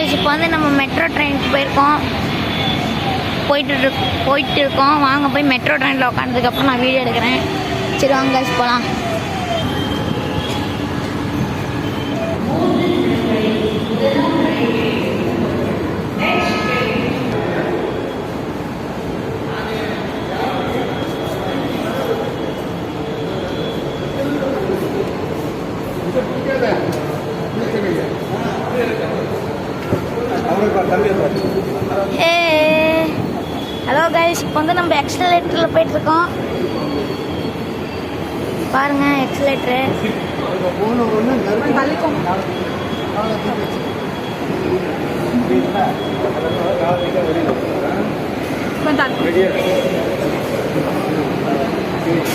Guys, இப்போ வந்து நம்ம மெட்ரோ ட்ரெயினுக்கு போயிட்டு இருக்கோம். வாங்க போய் மெட்ரோ ட்ரெயினில் உட்காந்ததுக்கப்புறம் நான் வீடியோ எடுக்கிறேன். சரி வாங்க கைஸ் போகலாம். ஹலோ கைஸ், இப்போ வந்து நம்ம எக்ஸலேட்டரில் போயிட்டுருக்கோம். பாருங்கள் எக்ஸலேட்டரு.